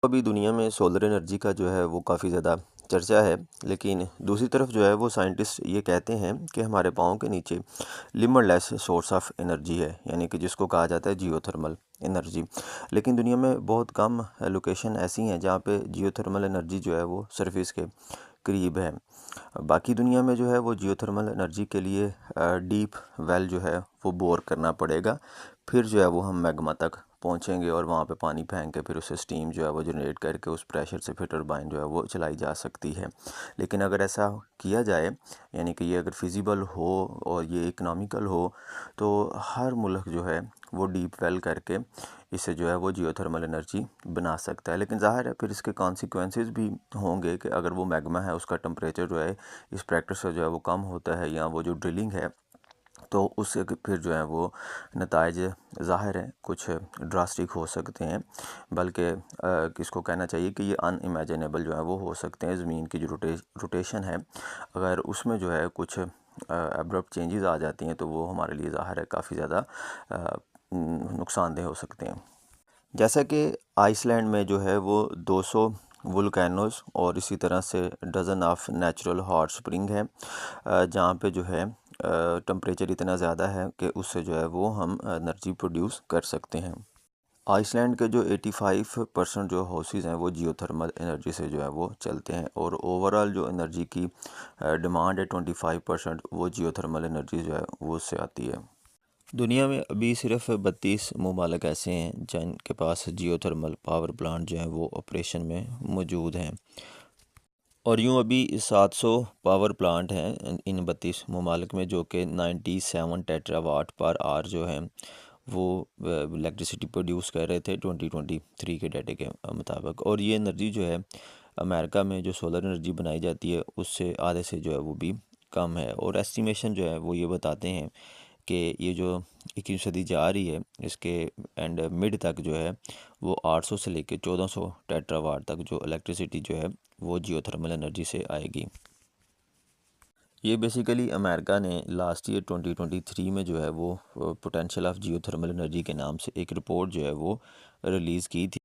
अभी दुनिया में सोलर एनर्जी का जो है वो काफ़ी ज़्यादा चर्चा है, लेकिन दूसरी तरफ जो है वो साइंटिस्ट ये कहते हैं कि हमारे पाँव के नीचे लिमिटलेस सोर्स ऑफ एनर्जी है, यानी कि जिसको कहा जाता है जियोथर्मल एनर्जी। लेकिन दुनिया में बहुत कम लोकेशन ऐसी हैं जहाँ पे जियोथर्मल एनर्जी जो है वो सरफेस के करीब है। बाकी दुनिया में जो है वो जियोथर्मल एनर्जी के लिए डीप वेल जो है वो बोर करना पड़ेगा। फिर जो है वो हम मैग्मा तक पहुंचेंगे और वहाँ पे पानी फेंक के फिर उसे स्टीम जो है वो जनरेट करके उस प्रेशर से फिर टरबाइन जो है वो चलाई जा सकती है। लेकिन अगर ऐसा किया जाए, यानी कि ये अगर फिजिबल हो और ये इकनॉमिकल हो, तो हर मुल्क जो है वो डीप वेल करके इससे जो है वो जियोथर्मल एनर्जी बना सकता है। लेकिन ज़ाहिर है फिर इसके कॉन्सिक्वेंसेस भी होंगे कि अगर वो मैग्मा है उसका टेम्परेचर जो है इस प्रैक्टिस से जो है वो कम होता है, या वो जो ड्रिलिंग है तो उससे फिर जो है वो नताइज ज़ाहिर है कुछ ड्रास्टिक हो सकते हैं। बल्कि किसको कहना चाहिए कि ये अनइमेजिनेबल जो है वो हो सकते हैं। ज़मीन की जो रोटेशन है, अगर उसमें जो है कुछ अब्रप्ट चेंजेस आ जाती हैं तो वो हमारे लिए ज़ाहिर है काफ़ी ज़्यादा नुकसानदेह हो सकते हैं। जैसा कि आइसलैंड में जो है वो 200 वुल्केनोस और इसी तरह से dozen of natural hot spring है, जहाँ पे जो है टेम्परेचर इतना ज़्यादा है कि उससे जो है वो हम एनर्जी प्रोड्यूस कर सकते हैं। आइसलैंड के जो 85% जो हाउसेस हैं वो जियोथर्मल एनर्जी से जो है वो चलते हैं, और ओवरऑल जो एनर्जी की डिमांड है 25% वो जियोथर्मल एनर्जी जो है वो उससे आती है। दुनिया में अभी सिर्फ 32 ममालिक ऐसे हैं जिनके पास जियोथर्मल पावर प्लांट जो है वो ऑपरेशन में मौजूद हैं, और यूँ अभी 700 पावर प्लांट हैं इन 32 ममालिक में, जो कि 97 टेट्रावाट पर आवर जो है वो इलेक्ट्रिसिटी प्रोड्यूस कर रहे थे 2023 के डाटे के मुताबिक। और ये एनर्जी जो है अमेरिका में जो सोलर एनर्जी बनाई जाती है उससे आधे से जो है वो भी कम है। और एस्टिमेशन जो है वो ये बताते हैं कि ये जो 21वीं सदी जा रही है इसके एंड मिड तक जो है वो 800 से लेकर 1400 टेट्रावाट तक जो इलेक्ट्रिसिटी जो है वो जियोथर्मल एनर्जी से आएगी। ये बेसिकली अमेरिका ने लास्ट ईयर 2023 में जो है वो पोटेंशियल ऑफ जियोथर्मल एनर्जी के नाम से एक रिपोर्ट जो है वो रिलीज़ की थी।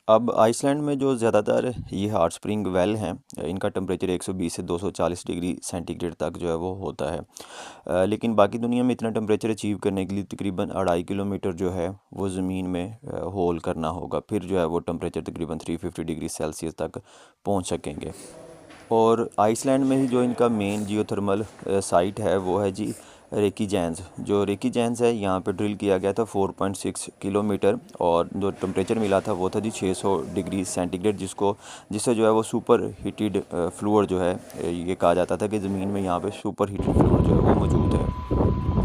अब आइसलैंड में जो ज़्यादातर ये हॉट स्प्रिंग वेल हैं, इनका टेम्परेचर 120 से 240 डिग्री सेंटीग्रेड तक जो है वो होता है। लेकिन बाकी दुनिया में इतना टेम्परेचर अचीव करने के लिए तकरीबन 2.5 किलोमीटर जो है वो ज़मीन में होल करना होगा, फिर जो है वो टेम्परेचर तकरीबन 350 डिग्री सेल्सियस तक पहुंच सकेंगे। और आइसलैंड में ही जो इनका मेन जियोथर्मल साइट है वो है जी रेकीजैंस। जो रेकीजैंस है यहाँ पे ड्रिल किया गया था 4.6 किलोमीटर, और जो टेम्परेचर मिला था वो था जी 600 डिग्री सेंटीग्रेड, जिससे जो है वो सुपर हीटेड फ्लूइड जो है ये कहा जाता था कि ज़मीन में यहाँ पे सुपर हीटेड फ्लूइड जो है वो मौजूद है।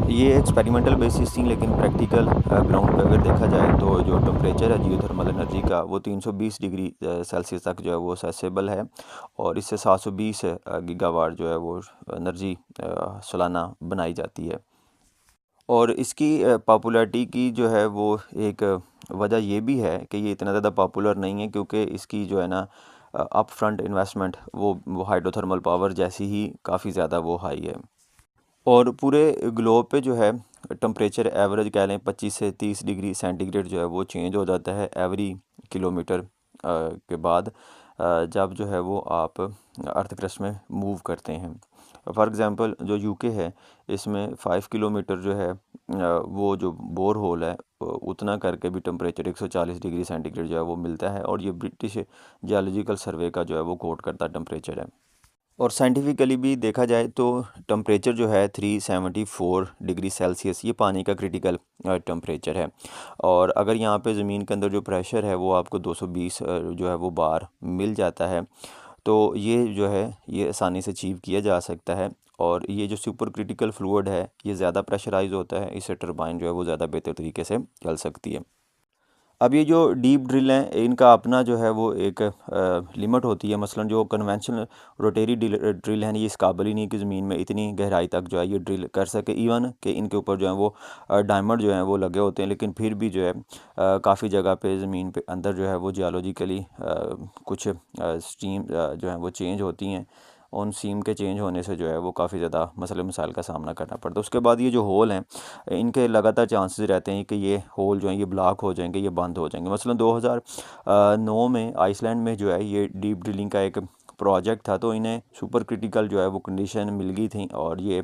ये एक्सपेरिमेंटल बेसिस थी, लेकिन प्रैक्टिकल ग्राउंड पे अगर देखा जाए तो जो टेम्परेचर है जियोथर्मल एनर्जी का वो 320 डिग्री सेल्सियस तक जो है वो असेसेबल है, और इससे 720 गीगावाट जो है वो एनर्जी सालाना बनाई जाती है। और इसकी पॉपुलैरिटी की जो है वो एक वजह ये भी है कि ये इतना ज़्यादा पॉपुलर नहीं है, क्योंकि इसकी जो है ना अप फ्रंट इन्वेस्टमेंट वो हाइड्रोथर्मल पावर जैसी ही काफ़ी ज़्यादा वो हाई है। और पूरे ग्लोब पे जो है टेम्परेचर एवरेज कह लें 25 से 30 डिग्री सेंटीग्रेड जो है वो चेंज हो जाता है एवरी किलोमीटर के बाद, जब जो है वो आप अर्थ क्रस्ट में मूव करते हैं। फॉर एग्ज़ाम्पल जो यूके है इसमें 5 किलोमीटर जो है वो जो बोर होल है उतना करके भी टेम्परेचर 140 डिग्री सेंटीग्रेड जो है वो मिलता है, और ये ब्रिटिश जियोलॉजिकल सर्वे का जो है वो कोट करता टेम्परेचर है। और साइंटिफिकली भी देखा जाए तो टेम्परेचर जो है 374 डिग्री सेल्सियस ये पानी का क्रिटिकल टेम्परेचर है। और अगर यहाँ पे ज़मीन के अंदर जो प्रेशर है वो आपको 220 जो है वो बार मिल जाता है, तो ये जो है ये आसानी से अचीव किया जा सकता है। और ये जो सुपर क्रिटिकल फ्लूइड है ये ज़्यादा प्रेशराइज होता है, इससे टरबाइन जो है वो ज़्यादा बेहतर तरीके से चल सकती है। अब ये जो डीप ड्रिल हैं इनका अपना जो है वो एक लिमिट होती है। मसलन जो कन्वेंशनल रोटेरी ड्रिल हैं ये इस काबिल ही नहीं कि ज़मीन में इतनी गहराई तक जो है ये ड्रिल कर सके। इवन कि इनके ऊपर जो है वो डायमंड जो है वो लगे होते हैं, लेकिन फिर भी जो है काफ़ी जगह पे ज़मीन पे अंदर जो है वो जियोलॉजिकली कुछ स्ट्रीम जो है वो चेंज होती हैं, उन सीम के चेंज होने से जो है वो काफ़ी ज़्यादा मसले मसाइल का सामना करना पड़ता है। उसके बाद ये जो होल हैं इनके लगातार चांसेस रहते हैं कि ये होल जो हैं ये ब्लॉक हो जाएंगे, ये बंद हो जाएंगे। मसलन 2009 में आइसलैंड में जो है ये डीप ड्रिलिंग का एक प्रोजेक्ट था, तो इन्हें सुपर क्रिटिकल जो है वो कंडीशन मिल गई थी और ये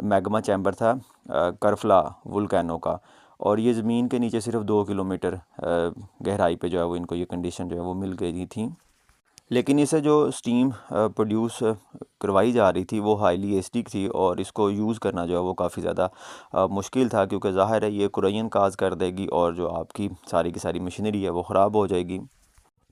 मैग्मा चैम्बर था करफला वुल्केनो का, और ये ज़मीन के नीचे सिर्फ 2 किलोमीटर गहराई पे जो है वो इनको ये कंडीशन जो है वो मिल गई थी। लेकिन इसे जो स्टीम प्रोड्यूस करवाई जा रही थी वो हाईली एसिडिक थी और इसको यूज़ करना जो है वो काफ़ी ज़्यादा मुश्किल था, क्योंकि ज़ाहिर है ये कुरैन काज कर देगी और जो आपकी सारी की सारी मशीनरी है वो ख़राब हो जाएगी।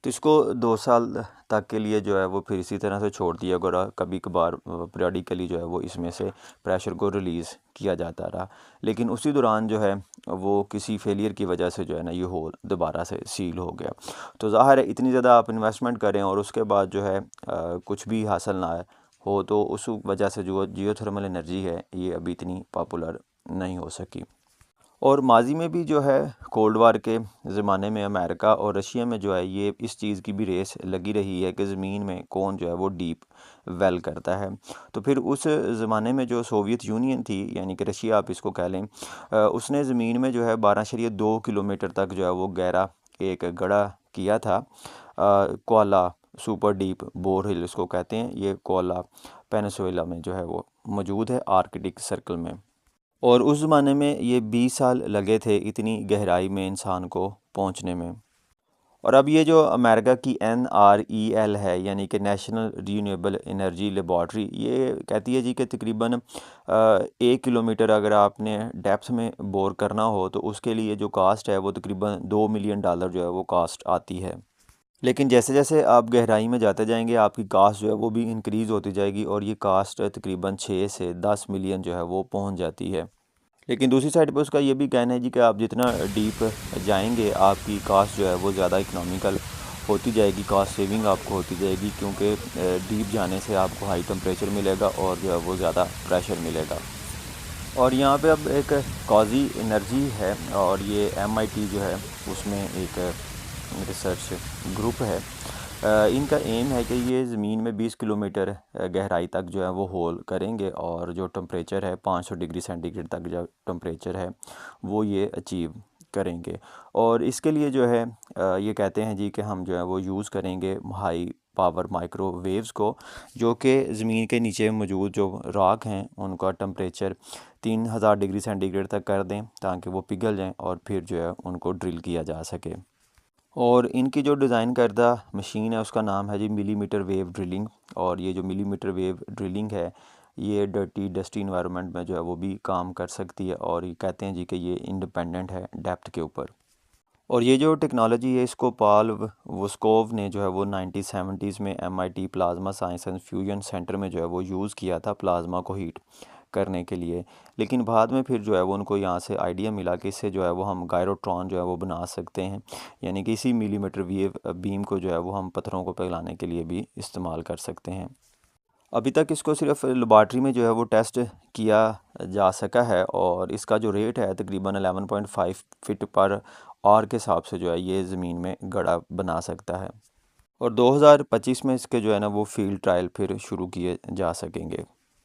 तो इसको 2 साल तक के लिए जो है वो फिर इसी तरह से छोड़ दिया गया, कभी कभार पीरियडिकली जो है वो इसमें से प्रेशर को रिलीज़ किया जाता रहा। लेकिन उसी दौरान जो है वो किसी फेलियर की वजह से जो है ना ये होल दोबारा से सील हो गया। तो ज़ाहिर है इतनी ज़्यादा आप इन्वेस्टमेंट करें और उसके बाद जो है कुछ भी हासिल ना हो, तो उस वजह से जो जियोथर्मल एनर्जी है ये अभी इतनी पॉपुलर नहीं हो सकी। और माजी में भी जो है कोल्ड वार के ज़माने में अमेरिका और रशिया में जो है ये इस चीज़ की भी रेस लगी रही है कि ज़मीन में कौन जो है वो डीप वेल करता है। तो फिर उस ज़माने में जो सोवियत यूनियन थी, यानी कि रशिया आप इसको कह लें, उसने ज़मीन में जो है 12.2 किलोमीटर तक जो है वो गहरा एक गड्ढा किया था। कोला सुपर डीप बोरहिल इसको कहते हैं। ये कोला पेनिनसुला में जो है वो मौजूद है, आर्कटिक सर्कल में। और उस ज़माने में ये 20 साल लगे थे इतनी गहराई में इंसान को पहुंचने में। और अब ये जो अमेरिका की NREL है, यानी कि नेशनल रिन्यूएबल एनर्जी लेबॉर्ट्री, ये कहती है जी कि तकरीबन 1 किलोमीटर अगर आपने डेप्थ में बोर करना हो तो उसके लिए जो कास्ट है वो तकरीबन $2 मिलियन जो है वो कास्ट आती है। लेकिन जैसे जैसे आप गहराई में जाते जाएंगे आपकी कास्ट जो है वो भी इंक्रीज़ होती जाएगी और ये कास्ट तकरीबन 6 से 10 मिलियन जो है वो पहुंच जाती है। लेकिन दूसरी साइड पे उसका ये भी कहना है जी कि आप जितना डीप जाएंगे आपकी कास्ट जो है वो ज़्यादा इकोनॉमिकल होती जाएगी, कास्ट सेविंग आपको होती जाएगी, क्योंकि डीप जाने से आपको हाई टेम्परेचर मिलेगा और जो है वो ज़्यादा प्रेशर मिलेगा। और यहाँ पे अब एक कॉजी एनर्जी है और ये MIT जो है उसमें एक रिसर्च ग्रुप है। इनका एम है कि ये ज़मीन में 20 किलोमीटर गहराई तक जो है वो होल करेंगे और जो टेम्परेचर है 500 डिग्री सेंटीग्रेड तक जो टेम्परेचर है वो ये अचीव करेंगे। और इसके लिए जो है ये कहते हैं जी कि हम जो है वो यूज़ करेंगे हाई पावर माइक्रोवेव्स को, जो कि ज़मीन के नीचे मौजूद जो राख हैं उनका टेम्परेचर 3000 डिग्री सेंटीग्रेड तक कर दें ताकि वो पिघल जाएं और फिर जो है उनको ड्रिल किया जा सके। और इनकी जो डिज़ाइन करदा मशीन है उसका नाम है जी मिलीमीटर वेव ड्रिलिंग। और ये जो मिलीमीटर वेव ड्रिलिंग है ये डर्टी डस्टी इन्वायरमेंट में जो है वो भी काम कर सकती है और ये कहते हैं जी कि ये इंडिपेंडेंट है डेप्थ के ऊपर। और ये जो टेक्नोलॉजी है इसको पॉल वोस्कोव ने जो है वो 1970s में MIT plasma science and fusion centre में जो है वो यूज़ किया था प्लाज्मा को हीट करने के लिए। लेकिन बाद में फिर जो है वो उनको यहाँ से आइडिया मिला कि इससे जो है वो हम गायरोट्रॉन जो है वो बना सकते हैं, यानी कि इसी मिलीमीटर वेव बीम को जो है वो हम पत्थरों को पिघलाने के लिए भी इस्तेमाल कर सकते हैं। अभी तक इसको सिर्फ लेबॉर्ट्री में जो है वो टेस्ट किया जा सका है और इसका जो रेट है तकरीबन 11.5 फीट पर आवर के हिसाब से जो है ये ज़मीन में गड्ढा बना सकता है। और 2025 में इसके जो है ना वो फील्ड ट्रायल फिर शुरू किए जा सकेंगे।